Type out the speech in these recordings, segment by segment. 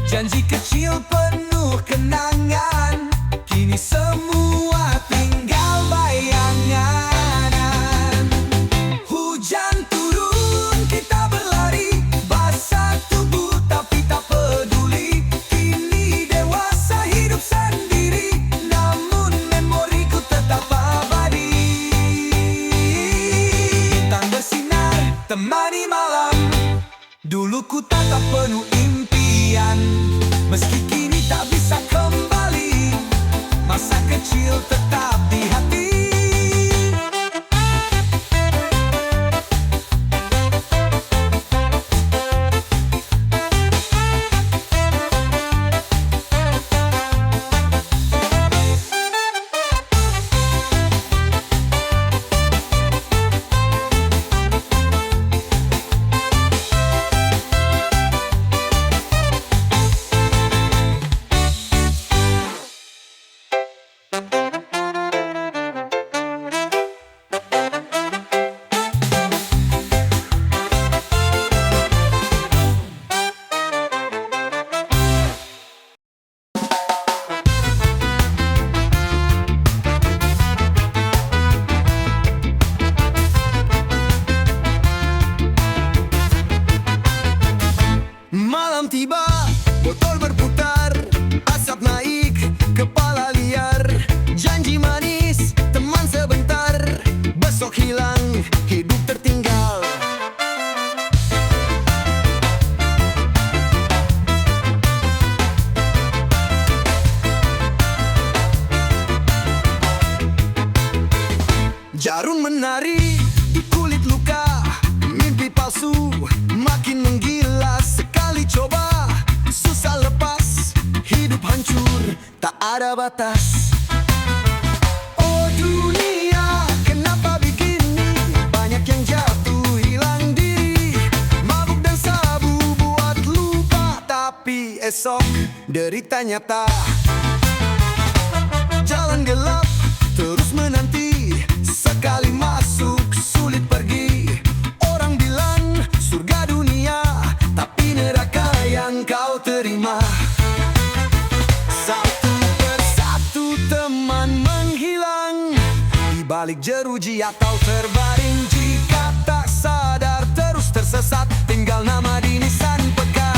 Janji kecil penuh kenangan, kini semua tinggal bayangan. Hujan turun, kita berlari, basah tubuh tapi tak peduli. Kini dewasa hidup sendiri, namun memoriku tetap abadi. Bintang bersinar, temani malam. Dulu ku tatap penuh impian, meski kini tak bisa kembali, masa kecil tetap di hati. Malam tiba, botol berputar, asap naik, kepala liar. Janji manis, teman sebentar, besok hilang, hidup tertinggal. Jarum menari di kulit luka, mimpi palsu makin menggila. Sekali coba, susah lepas, hidup hancur, tak ada batas. Oh dunia, kenapa begini? Banyak yang jatuh, hilang diri. Mabuk dan sabu buat lupa, tapi esok derita nyata. Jalan gelap, terus menanti, sekali masuk, sulit pergi. Orang bilang surga dunia, tapi neraka yang kau terima. Satu persatu teman menghilang, di balik jeruji atau terbaring. Jika tak sadar terus tersesat, tinggal nama di nisan pekat.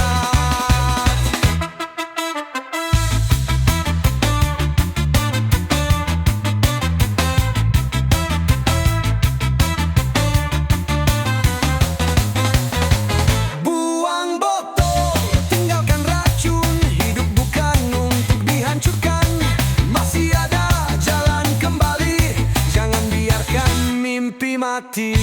Mati.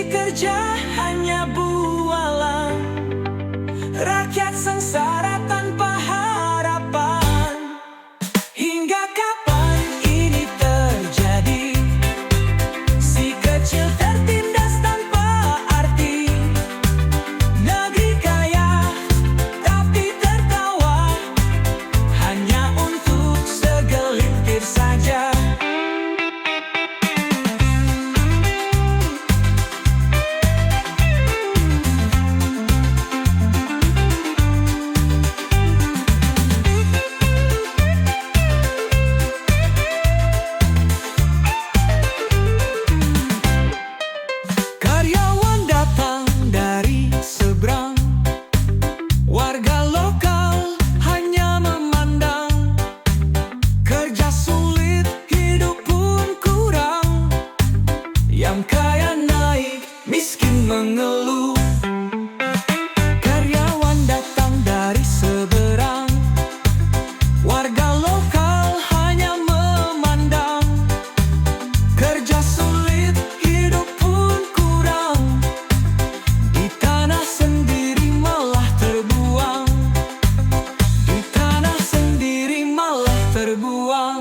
mimpi kerja hanya bualan, rakyat sengsara tanpa harapan. Hingga kapan ini terjadi? Si kecil tertindas tanpa arti. Negeri kaya tapi tertawa, hanya untuk segelintir saja. Karyawan datang dari seberang, warga lokal hanya memandang. Kerja sulit, hidup pun kurang. Yang kaya naik, miskin mengeluh. Karyawan datang dari seberang, warga lokal hanya memandang. Kerja sulit, hidup pun kurang. Di tanah sendiri malah terbuang. Di tanah sendiri malah terbuang.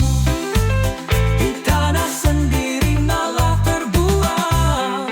Di tanah sendiri malah terbuang.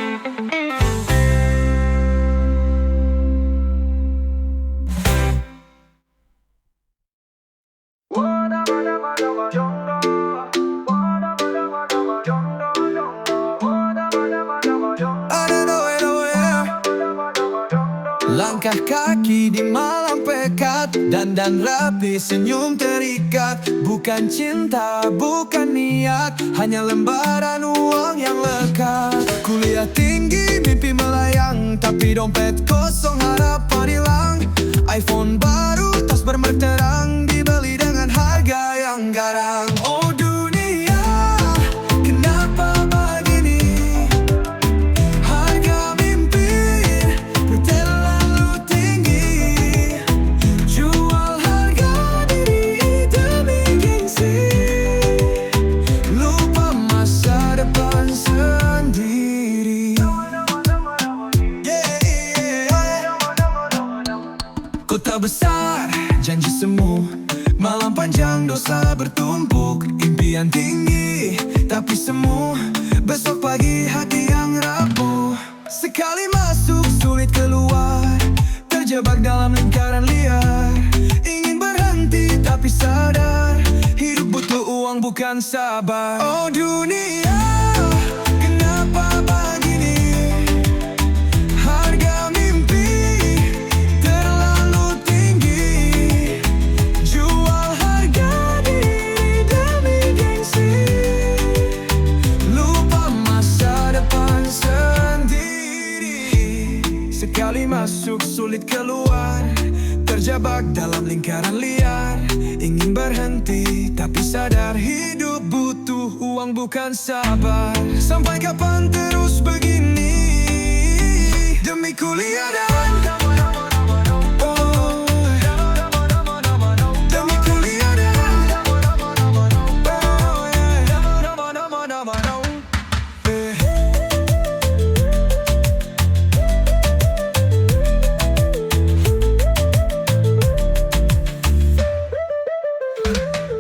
Langkah kaki di malam pekat, dandan rapi, senyum terikat. Bukan cinta, bukan niat, hanya lembaran uang yang lekat. Kuliah tinggi, mimpi melayang, tapi dompet kosong, harapan hilang. iPhone baru, tas bermerek terang, dibeli dengan harga yang garang. Oh dunia, kenapa begini? Harga mimpi terlalu tinggi. Jual harga diri demi gengsi, lupa masa depan sendiri. Kota besar, janji semu, malam panjang, dosa bertumpuk. Impian tinggi, tapi semu, besok pagi hati yang rapuh. Sekali masuk, sulit keluar, terjebak dalam lingkaran liar. Ingin berhenti, tapi sadar, hidup butuh uang bukan sabar. Oh dunia, kenapa begini? Harga mimpi terlalu tinggi. Jual harga diri demi gengsi, lupa masa depan sendiri. Sekali masuk, sulit keluar, terjebak dalam lingkaran liar. Ingin berhenti, tapi sadar, hidup butuh uang bukan sabar. Sampai kapan terus begini? Demi kuliah dan oh, demi kuliah dan oh,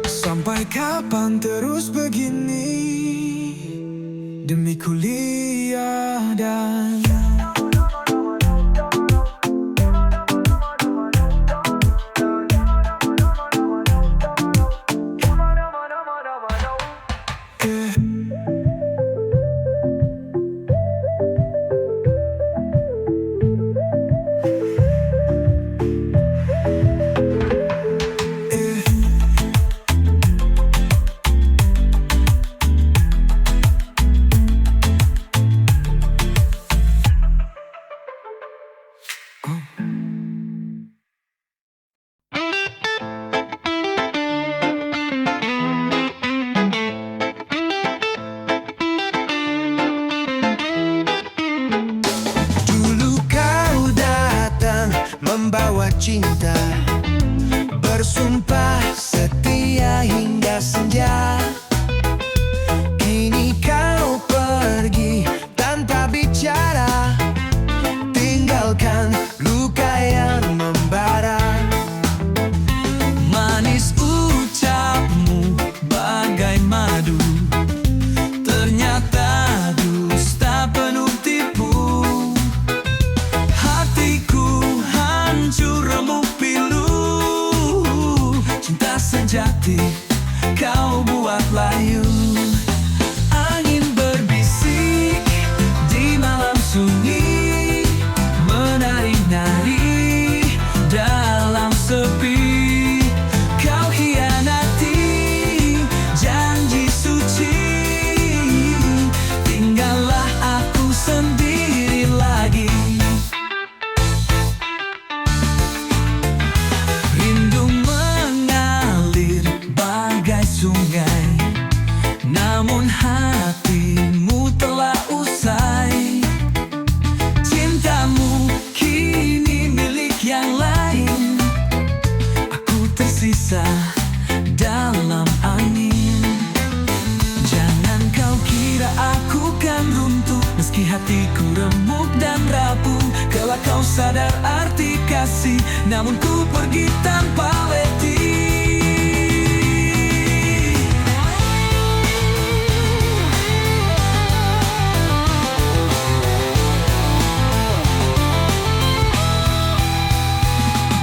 sampai kapan terus begini? Demi kuliah dan membawa cinta, bersumpah setia hingga senja. Kini kau pergi tanpa bicara, hatiku remuk dan rapuh. Kelak kau sadar arti kasih, namun ku pergi tanpa letih.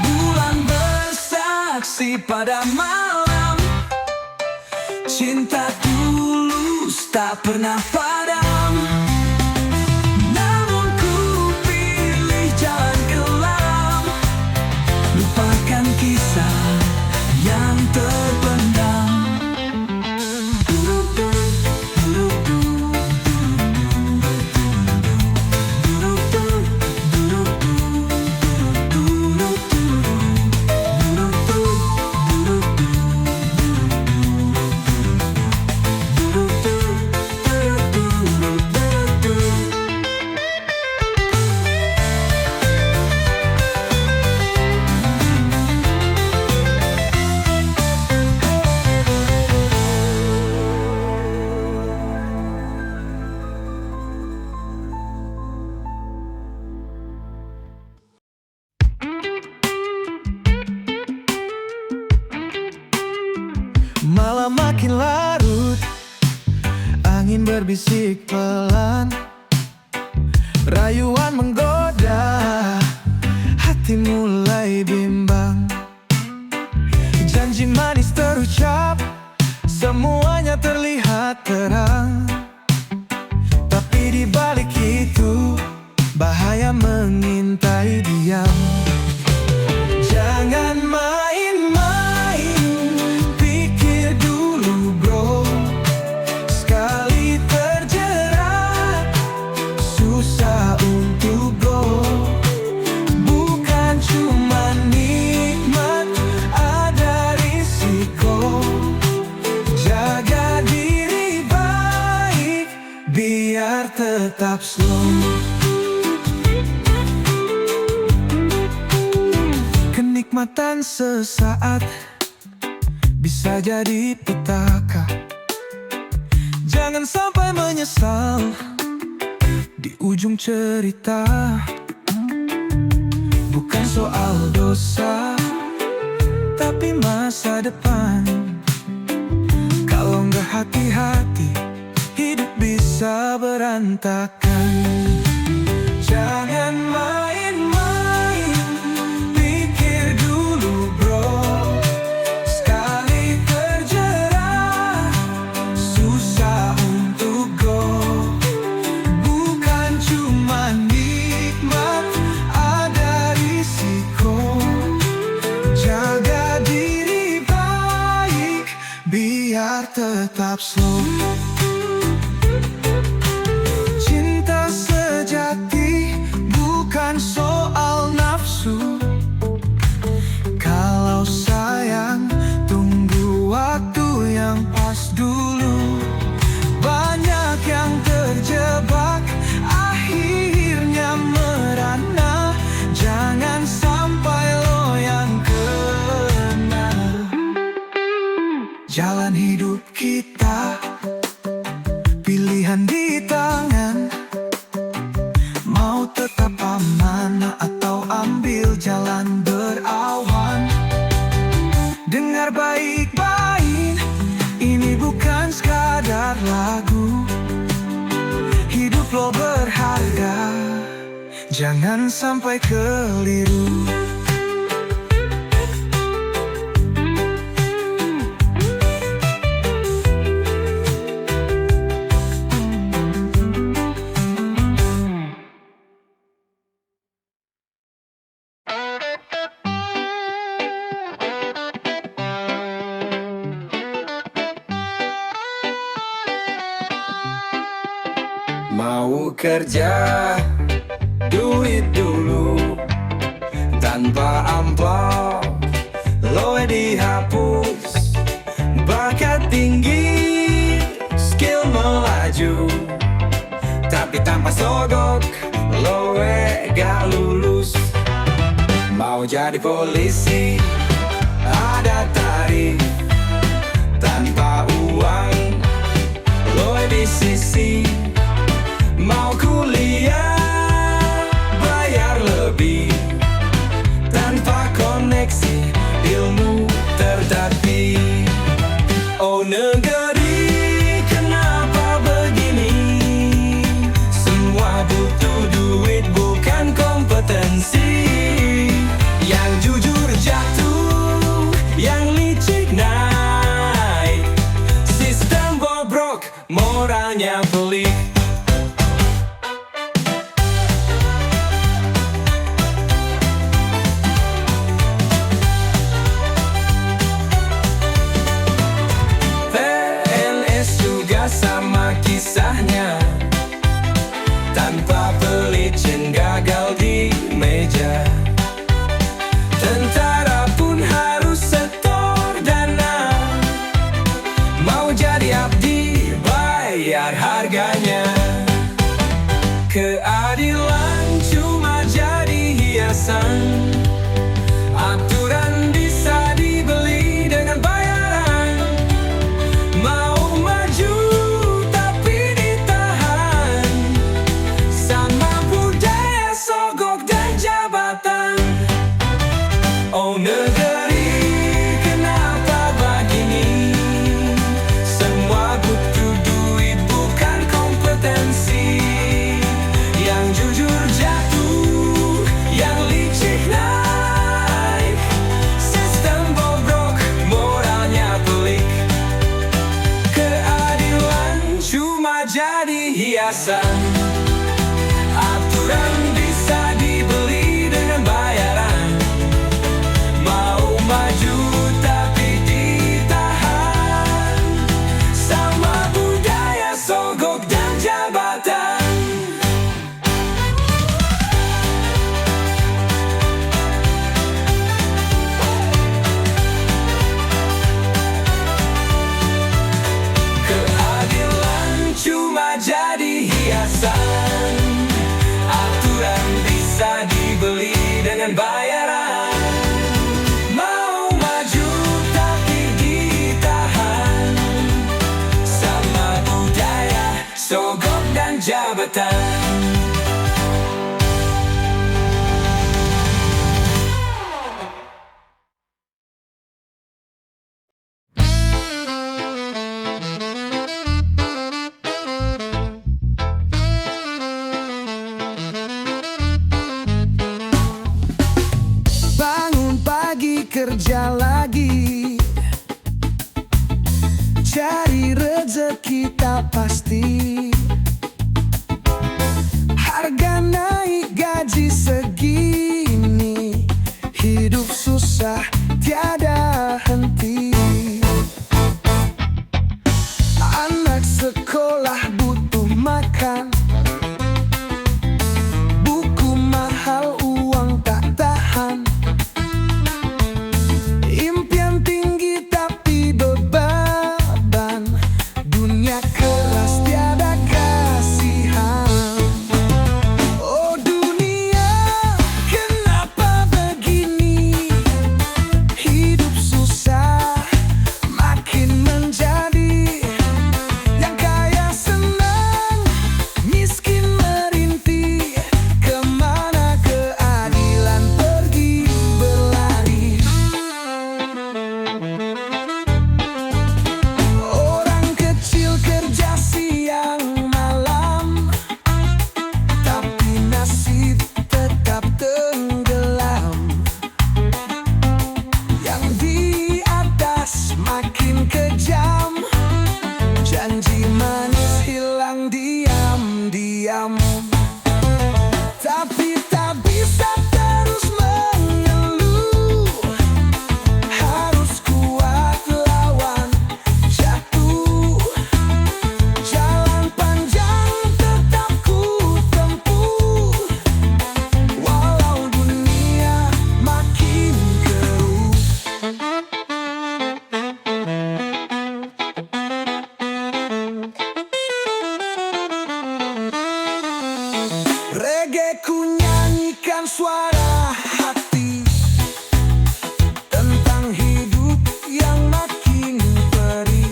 Bulan bersaksi pada malam, cinta tulus tak pernah padam. Namun ku pilih jalan kelam, lupakan kisah yang terpendam. Malam makin larut, angin berbisik pelan, rayuan menggoda, hati mulai bimbang. Janji manis terucap, semuanya terlihat terang. Tapi di balik itu, bahaya mengintai diam. Jangan main-main, pikir dulu bro. Sekali terjerat, susah untuk go. Bukan cuma nikmat, ada risiko. Jaga diri baik, biar tetap slow. Kenikmatan sesaat bisa jadi petaka. Jangan sampai menyesal di ujung cerita. Bukan soal dosa, tapi masa depan. Kalau nggak hati-hati, hidup bisa berantakan. Jangan main-main, pikir dulu bro. Sekali terjerat, susah untuk go. Bukan cuma nikmat, ada risiko. Jaga diri baik, biar tetap slow. Cinta sejati bukan soal nafsu. Kalau sayang, tunggu waktu yang pas dulu. Banyak yang terjebak, akhirnya merana. Jangan sampai lo yang kena. Jalan hidup kita, pilihan di tangan. Mau tetap aman atau ambil jalan berawan. Dengar baik-baik, ini bukan sekadar lagu. Hidup lo berharga, jangan sampai keliru. Mau kerja, duit dulu. Tanpa amplop, lo dihapus. Bakat tinggi, skill melaju. Tapi tanpa sogok, lo gak lulus. Mau jadi polisi, ada tarif. Tanpa uang, lo di sisi. Mau ku kuliah bayar lebih, tanpa koneksi ilmu tertatih. Oh negeri, kenapa begini? Semua butuh duit, bukan kompetensi. Yang jujur jatuh, yang licik naik. Sistem bobrok, moralnya pelik. Sama kisahnya, tanpa pelicin gagal di meja. Tentara pun harus setor dana, mau jadi abdi bayar harganya. Keadilan cuma jadi hiasan, aturan bisa dibeli dengan bayaran. Mau maju tapi ditahan, sama budaya sogok dan jabatan. Oh negeri, kenapa begini? Semua butuh duit, bukan kompetensi. Yang jujur jatuh, yang licik naik. Sistem bobrok, moralnya pelik. Keadilan cuma jadi hiasan, aturan bisa dibeli dengan bayaran. Mau maju tapi ditahan, sama budaya sogok dan jabatan. Keadilan cuma jadi hiasan, aturan bisa dibeli dengan bayaran. Mau maju tapi ditahan, sama budaya sogok dan jabatan. Bangun pagi kerja lagi, cari rezeki tak pasti. Harga naik, gaji segini, hidup susah tiada henti. Anak sekolah butuh makan, buku mahal, uang tak tahan. Impian tinggi tapi beban, dunia keras tiada kasihan. Oh dunia, kenapa begini? Hidup susah makin menjadi, yang kaya senang, miskin merintih. Kemana keadilan pergi berlari? Orang kecil kerja siang malam, tapi nasib tetap tenggelam. Yang di atas makin kejam, janji manis hilang diam-diam. Tapi tak bisa terus mengeluh, harus kuat lawan jatuh. Jalan panjang tetap ku tempuh, walau dunia makin keruh. Reggae ku nyanyikan suara hati, tentang hidup yang makin perih.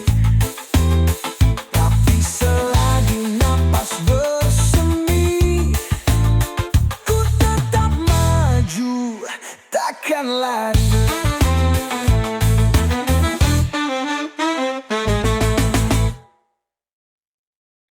Tapi selagi napas bersemi, lari